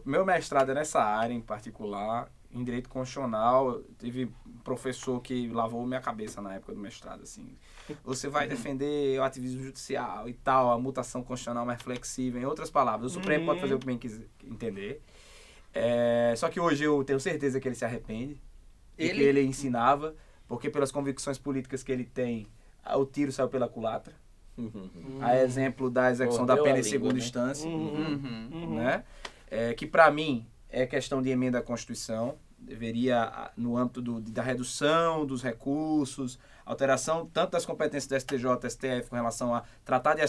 B: Meu mestrado é nessa área em particular, em direito constitucional. Eu tive um professor que lavou minha cabeça na época do mestrado. Assim. Você vai defender o ativismo judicial e tal, a mutação constitucional mais flexível. Em outras palavras, o Supremo pode fazer o que bem quiser entender. Só que hoje eu tenho certeza que ele se arrepende do que ele ensinava, porque pelas convicções políticas que ele tem, o tiro saiu pela culatra. A exemplo da execução da pena em segunda instância, né? Que para mim é questão de emenda à Constituição, deveria, no âmbito da redução dos recursos, alteração tanto das competências do STJ, STF com relação a tratar de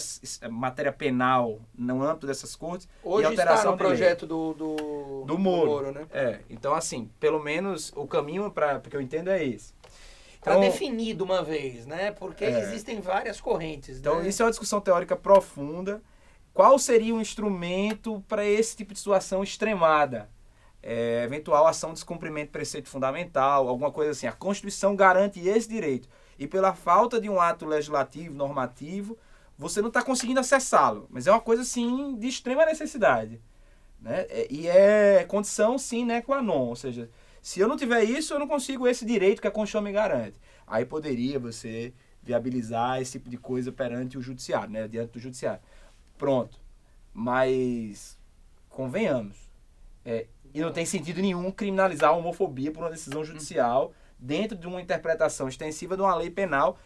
B: matéria penal no âmbito dessas cortes.
C: Hoje
B: e alteração
C: está no projeto do Moro, né?
B: Então assim, pelo menos o caminho porque eu entendo é esse.
C: Está
B: Então,
C: definido uma vez, né? Porque existem várias correntes.
B: Então,
C: né?
B: isso é uma discussão teórica profunda. Qual seria um instrumento para esse tipo de situação extremada? Eventual ação de descumprimento de preceito fundamental, alguma coisa assim. A Constituição garante esse direito. E pela falta de um ato legislativo, normativo, você não está conseguindo acessá-lo. Mas é uma coisa, assim, de extrema necessidade. Né? E é condição, sim, né, qua non. Ou seja, se eu não tiver isso, eu não consigo esse direito que a Constituição me garante. Aí poderia você viabilizar esse tipo de coisa perante o judiciário, né? Diante do judiciário. Pronto. Mas, convenhamos, e não tem sentido nenhum criminalizar a homofobia por uma decisão judicial dentro de uma interpretação extensiva de uma lei penal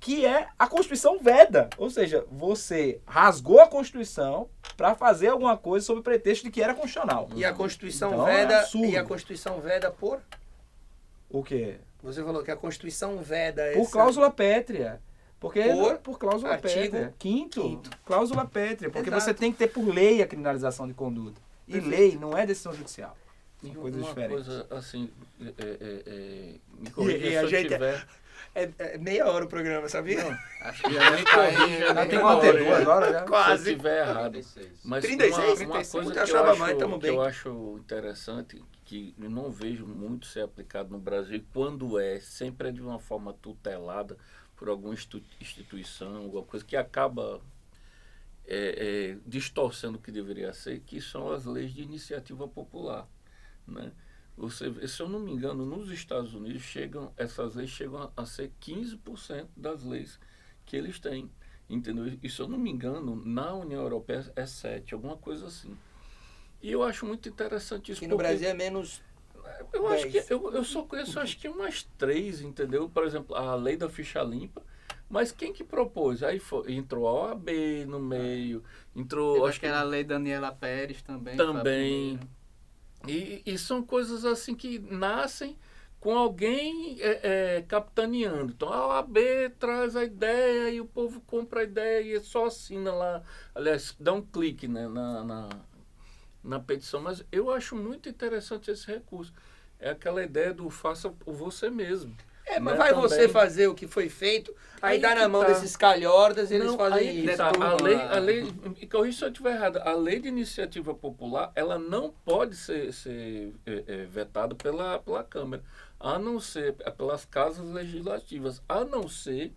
B: que a Constituição veda. Ou seja, você rasgou a Constituição para fazer alguma coisa sob o pretexto de que era constitucional.
C: E a Constituição
B: Então,
C: veda.
B: absurdo.
C: E a Constituição veda por?
B: O quê?
C: Você falou que a Constituição veda
B: Por cláusula pétrea. Porque
C: Por
B: cláusula
C: artigo
B: pétrea. Quinto, cláusula pétrea. Porque
C: Exato.
B: você tem que ter por lei a criminalização de conduta. E
C: Perfeito.
B: lei não é decisão judicial. São
A: E
B: coisas
A: uma
B: diferentes.
A: coisa assim, me corrija
C: E
A: se
C: a
A: eu
C: gente-
A: tiver...
C: É meia hora o programa, sabia?
D: Acho que já
A: Me corrija,
B: Já
A: me
B: tem quanto tempo?
A: corrija
B: 2 horas já?
A: se eu
C: Quase.
A: estiver errado. Mas
C: 36?
A: uma coisa
C: Eu
A: que
C: achava mais, tamo
A: que
C: bem.
A: eu acho interessante, que eu não vejo muito ser aplicado no Brasil, e quando sempre é de uma forma tutelada por alguma instituição, alguma coisa que acaba distorcendo o que deveria ser, que são as leis de iniciativa popular, né? Se eu não me engano, nos Estados Unidos essas leis chegam a ser 15% das leis que eles têm, entendeu? E se eu não me engano, na União Europeia é 7%, alguma coisa assim. E eu acho muito interessante isso.
C: Que no
A: porque
C: Brasil é menos.
A: eu acho que
C: 10.
A: eu só conheço acho que umas 3, entendeu? Por exemplo, a lei da ficha limpa. Mas quem que propôs? Aí entrou a OAB no meio, entrou...
D: Teve
A: acho que
D: aquela lei Daniela Pérez também.
A: Também. E são coisas assim que nascem com alguém capitaneando. Então a OAB traz a ideia e o povo compra a ideia e só assina lá. Aliás, dá um clique, né, na petição. Mas eu acho muito interessante esse recurso. É aquela ideia do faça por você mesmo.
C: Mas
A: né,
C: vai
A: também.
C: você fazer o que foi feito, aí
A: Aí
C: dá
A: que
C: na mão
A: tá.
C: desses calhordas e eles
A: Não,
C: fazem
A: aí que
C: isso.
A: tá.
D: Turma.
A: A lei, me corrija se eu estiver errado, a lei de iniciativa popular, ela não pode ser vetada pela Câmara, a não ser pelas casas legislativas, a não ser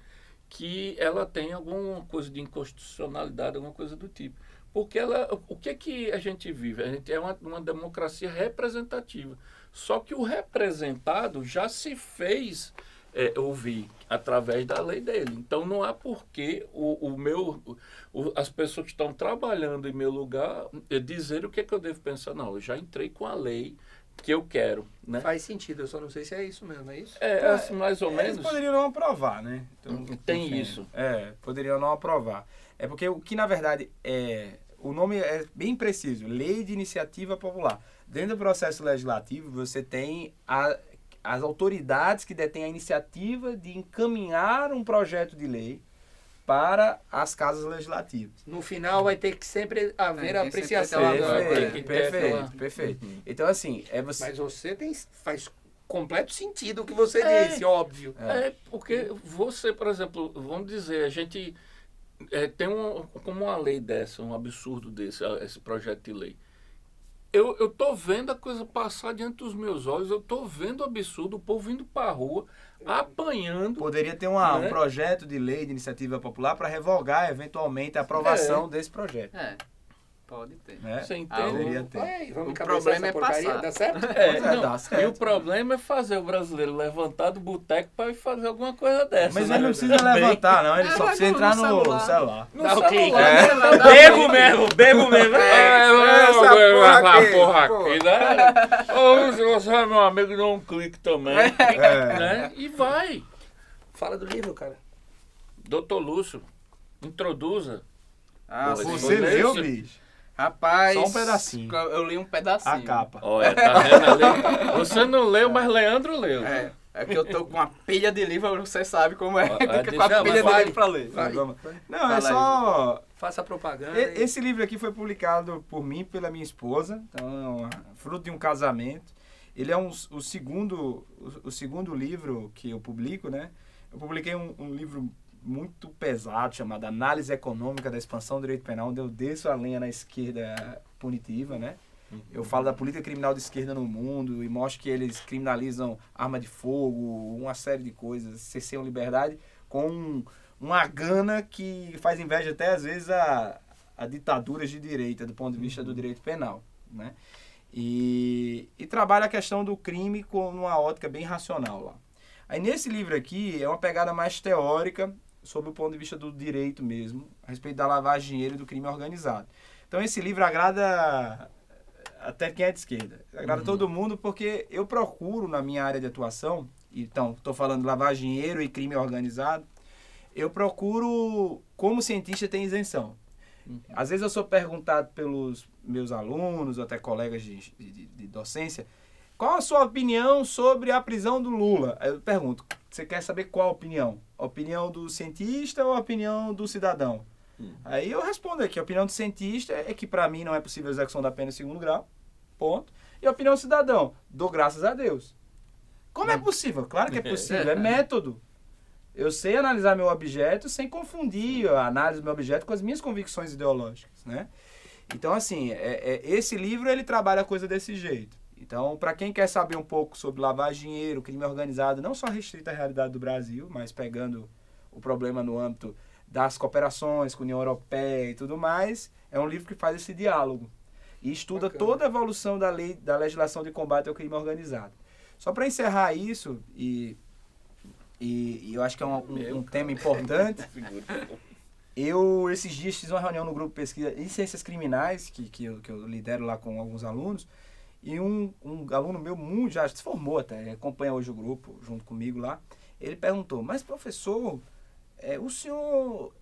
A: que ela tenha alguma coisa de inconstitucionalidade, alguma coisa do tipo. Porque o que a gente vive? A gente é uma democracia representativa. Só que o representado já se fez ouvir através da lei dele. Então não há porquê as pessoas que estão trabalhando em meu lugar dizer o que eu devo pensar. Não, eu já entrei com a lei que eu quero, né?
C: Faz sentido, eu só não sei se é isso mesmo, é isso?
A: Assim, mais ou
B: Eles
A: menos.
B: poderiam não aprovar, né? Então,
A: Tem
B: enfim,
A: isso.
B: Poderiam não aprovar. É porque o que, na verdade, o nome é bem preciso, Lei de Iniciativa Popular. Dentro do processo legislativo, você tem as autoridades que detêm a iniciativa de encaminhar um projeto de lei para as casas legislativas.
C: No final vai ter que sempre haver a
D: tem sempre
C: apreciação.
D: aquela-
C: agora.
A: tem que ter aquela-
B: Perfeito.
A: Uhum.
B: Então, assim, você...
C: Mas você faz completo sentido o que você disse, óbvio.
A: Porque você, por exemplo, vamos dizer, a gente tem como uma lei dessa, um absurdo desse, esse projeto de lei. Eu tô vendo a coisa passar diante dos meus olhos, eu tô vendo o absurdo, o povo indo pra rua, apanhando.
B: Poderia ter um
A: Né?
B: projeto de lei de iniciativa popular para revogar, eventualmente, a aprovação desse projeto.
D: Pode ter.
B: Né?
A: Você entende?
B: Poderia ter.
C: Olha aí, vamos
D: O
C: encabeçar
D: problema
C: essa
D: é
C: porcaria,
D: passar.
C: dá certo?
A: Não,
B: dá certo.
A: e o problema é fazer o brasileiro levantar do boteco para ir fazer alguma coisa dessa.
B: Mas
A: né?
B: ele não precisa levantar, não. Ele só
D: vai
B: precisa
D: no
B: entrar no
D: celular.
B: celular.
A: No
C: Dá o
A: celular,
C: clique.
A: né? Lá dá
C: Bebo
A: o clique.
C: mesmo.
A: Essa porra aqui, né? Ou se você é meu amigo, dá um clique também. Né? E vai.
C: Fala do livro, cara.
A: Doutor Lúcio, introduza.
D: Ah,
A: Você
D: sim.
B: Você leu,
A: isso?
B: bicho?
D: Rapaz,
B: Só um pedacinho.
D: Eu li um pedacinho.
B: A capa.
A: Olha, tá vendo ali? Você não leu, mas Leandro leu.
D: É que eu tô com uma pilha de livro, você sabe como é.
A: Ó,
D: Fica com
A: deixa
D: a
A: eu-
D: pilha de
C: vai.
D: livro pra ler.
C: Vai.
B: Vamos. Não,
D: Fala
B: é
D: aí.
B: só...
C: Faça propaganda.
B: Esse livro aqui foi publicado por mim e pela minha esposa, então é fruto de um casamento. Ele é o segundo livro que eu publico, né? Eu publiquei um livro muito pesado chamado Análise Econômica da Expansão do Direito Penal, onde eu desço a lenha na esquerda punitiva, né? Eu falo da política criminal de esquerda no mundo e mostro que eles criminalizam arma de fogo, uma série de coisas, cerceiam liberdade, com uma gana que faz inveja até às vezes a ditaduras de direita, do ponto de vista do direito penal, né? E trabalha a questão do crime com uma ótica bem racional lá. Aí nesse livro aqui é uma pegada mais teórica sobre o ponto de vista do direito mesmo, a respeito da lavagem de dinheiro e do crime organizado. Então esse livro agrada até quem é de esquerda, agrada todo mundo, porque eu procuro na minha área de atuação, então estou falando de lavagem de dinheiro e crime organizado, eu procuro, como cientista, ter isenção. Às vezes eu sou perguntado pelos meus alunos, ou até colegas de docência, qual a sua opinião sobre a prisão do Lula? Aí eu pergunto, você quer saber qual a opinião? A opinião do cientista ou a opinião do cidadão? Aí eu respondo aqui, a opinião do cientista é que para mim não é possível a execução da pena em segundo grau, ponto. E a opinião do cidadão, dou graças a Deus. Como é possível? Claro que é possível, é método. Eu sei analisar meu objeto sem confundir a análise do meu objeto com as minhas convicções ideológicas, né? Então, assim, esse livro ele trabalha a coisa desse jeito. Então, para quem quer saber um pouco sobre lavagem de dinheiro, crime organizado, não só restrito à realidade do Brasil, mas pegando o problema no âmbito das cooperações com a União Europeia e tudo mais, é um livro que faz esse diálogo e estuda toda a evolução da legislação de combate ao crime organizado. Só para encerrar isso, e eu acho que é um tema importante, esses dias fiz uma reunião no grupo de pesquisa em ciências criminais, que eu lidero lá com alguns alunos, e um aluno meu já se formou até, acompanha hoje o grupo junto comigo lá, ele perguntou, mas professor, o senhor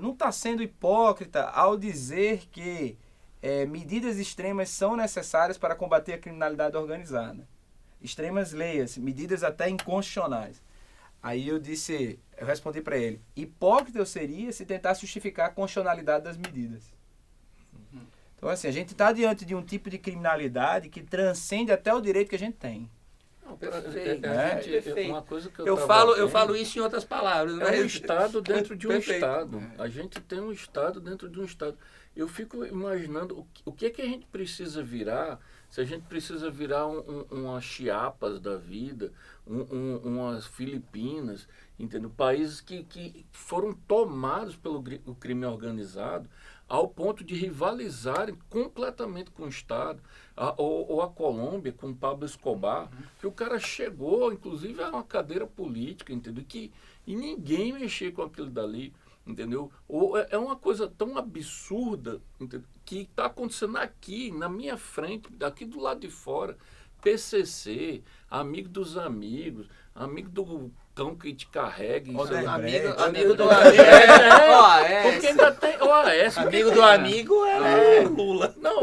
B: não está sendo hipócrita ao dizer que medidas extremas são necessárias para combater a criminalidade organizada? Extremas, leia-se, medidas até inconstitucionais. Aí eu respondi para ele, hipócrita eu seria se tentasse justificar a constitucionalidade das medidas. Então, assim, a gente está diante de um tipo de criminalidade que transcende até o direito que a gente tem.
C: Perfeito.
A: Perfeito. Uma coisa que
C: Eu falo isso em outras palavras.
A: É um Estado dentro de um
C: Perfeito.
A: Estado. A gente tem um Estado dentro de um Estado. Eu fico imaginando o que é que a gente precisa virar, se a gente precisa virar umas Chiapas da vida, umas Filipinas, entendeu? Países que foram tomados pelo o crime organizado ao ponto de rivalizarem completamente com o Estado, ou a Colômbia com Pablo Escobar, que o cara chegou, inclusive, a uma cadeira política, entendeu? E ninguém mexia com aquilo dali, entendeu? Ou é uma coisa tão absurda, entendeu? Que está acontecendo aqui, na minha frente, aqui do lado de fora. PCC, amigo dos amigos, amigo do cão que te carrega.
C: Amigo do
A: Porque ainda tem OAS.
C: Amigo do amigo é Lula.
A: Não,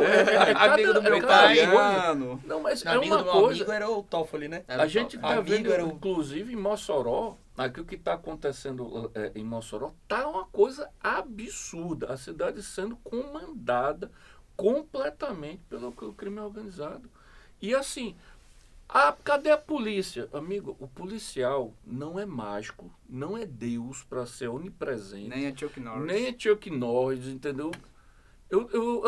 D: Amigo do meu italiano.
A: Não, mas é
C: Amigo
A: uma
C: do
A: coisa.
C: amigo era o Toffoli, né?
A: A gente está
C: Amigo
A: vendo,
C: era o...
A: inclusive em Mossoró, aqui o que está acontecendo em Mossoró está uma coisa absurda. A cidade sendo comandada completamente pelo crime organizado. E assim, Ah, cadê a polícia? Amigo, o policial não é mágico, não é Deus para ser onipresente.
D: Nem a Chuck Norris.
A: Nem é Chuck Norris, entendeu?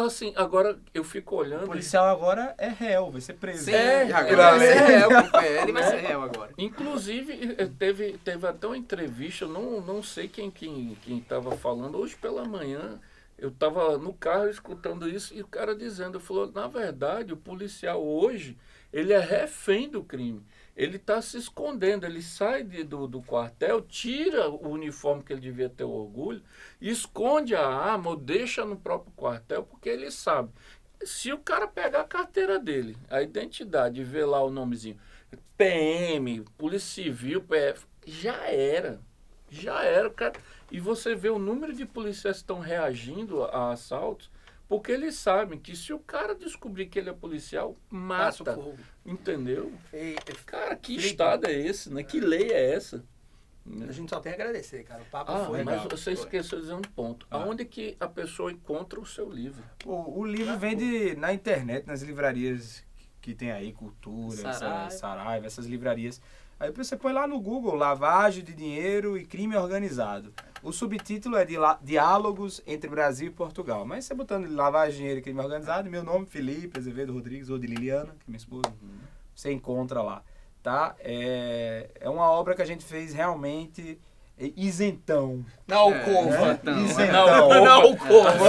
A: Assim, agora eu fico olhando...
B: O policial agora é réu, vai ser preso.
D: Sim,
B: Por
D: agora vai
B: lei.
D: ser réu. Ele vai ser réu agora.
A: Inclusive, teve até uma entrevista, eu não sei quem estava falando, hoje pela manhã, eu estava no carro escutando isso e o cara dizendo, falou, na verdade, o policial hoje, ele é refém do crime. Ele está se escondendo, ele sai do quartel, tira o uniforme que ele devia ter orgulho, esconde a arma ou deixa no próprio quartel, porque ele sabe. Se o cara pegar a carteira dele, a identidade, e ver lá o nomezinho, PM, Polícia Civil, PF, já era. O cara. E você vê o número de policiais que estão reagindo a assaltos, porque eles sabem que se o cara descobrir que ele é policial,
C: Passa o
A: mata.
C: fogo.
A: Entendeu? Cara, que
C: Felipe.
A: estado é esse, né? Que lei é essa?
C: A gente só tem a agradecer, cara. O papo
A: Mas
C: foi legal.
A: você esqueceu de dizer um ponto. Aonde que a pessoa encontra o seu livro?
B: O livro vende na internet, nas livrarias que tem aí, Cultura, Saraiva, essas livrarias. Aí você põe lá no Google, lavagem de dinheiro e crime organizado. O subtítulo é de Diálogos entre Brasil e Portugal. Mas você botando lavagem de dinheiro e crime organizado, meu nome, Felipe Azevedo Rodrigues, ou de Liliana, que é minha esposa, você encontra lá. Tá? É uma obra que a gente fez realmente isentão.
C: Na alcova.
B: Isentão.
C: Na alcova.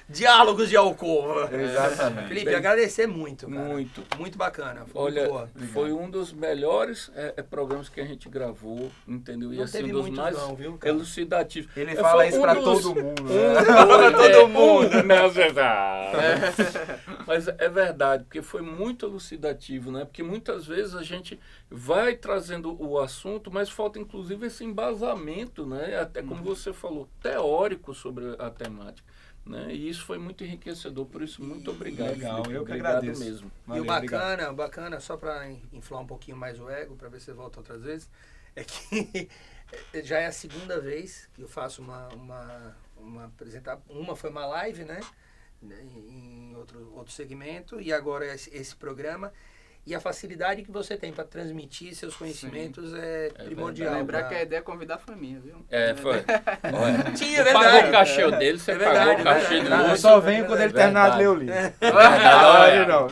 C: Diálogos de alcova.
B: Exatamente.
C: Felipe, agradecer muito, cara.
A: Muito.
C: Muito bacana. Foi
A: Olha,
C: muito boa.
A: foi um dos melhores programas que a gente gravou, entendeu? E
C: Não
A: assim,
C: teve
A: um dos
C: muitos
A: mais
C: não, viu, cara?
A: elucidativos.
B: Ele fala
A: Foi
B: isso
A: um
B: pra
A: dos-
B: todo mundo.
A: Para
C: todo mundo.
A: Mas é verdade, porque foi muito elucidativo, né? Porque muitas vezes a gente vai trazendo o assunto, mas falta inclusive esse embasamento, né? Até como você falou, teórico sobre a temática. Né? E isso foi muito enriquecedor, por isso muito obrigado.
B: Legal,
A: Felipe.
B: eu que
A: Obrigado
B: agradeço.
A: mesmo.
B: Valeu,
C: E o bacana, só para inflar um pouquinho mais o ego, para ver se você volta outras vezes, é que já é a segunda vez que eu faço uma apresentação. Uma foi uma live, né? Em outro segmento, e agora esse programa. E a facilidade que você tem para transmitir seus conhecimentos é primordial.
D: Lembrar
C: pra-
D: que a ideia é convidar a família, viu?
A: Foi. Olha,
C: Tinha,
A: pagou
C: verdade.
A: o cachê dele, você
C: É
A: pagou
C: verdade,
A: o cachê
C: é
A: do
C: verdade.
B: Eu
A: Lúcio.
B: só venho quando ele terminar de ler o livro.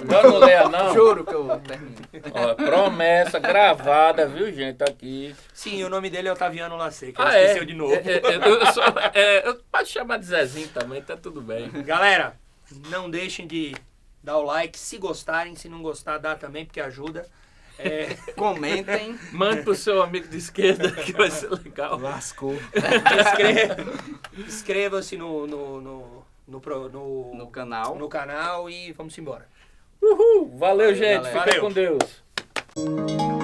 A: Não leia, não.
D: Juro que eu termino.
A: Ó, promessa gravada, viu, gente? Tá aqui.
C: Sim, o nome dele é Otaviano Lacerda,
A: Ah,
C: esqueceu de novo.
A: Pode chamar de Zezinho também, tá tudo bem.
C: Galera, não deixem de dar o like, se gostarem, se não gostar, dá também, porque ajuda.
D: Comentem.
A: Mande pro seu amigo de esquerda que vai ser legal.
B: Lascou.
C: Inscreva-se no
D: canal.
C: no canal e vamos embora.
A: Uhul! Valeu, gente.
D: galera.
A: Fica
C: Valeu.
A: com Deus.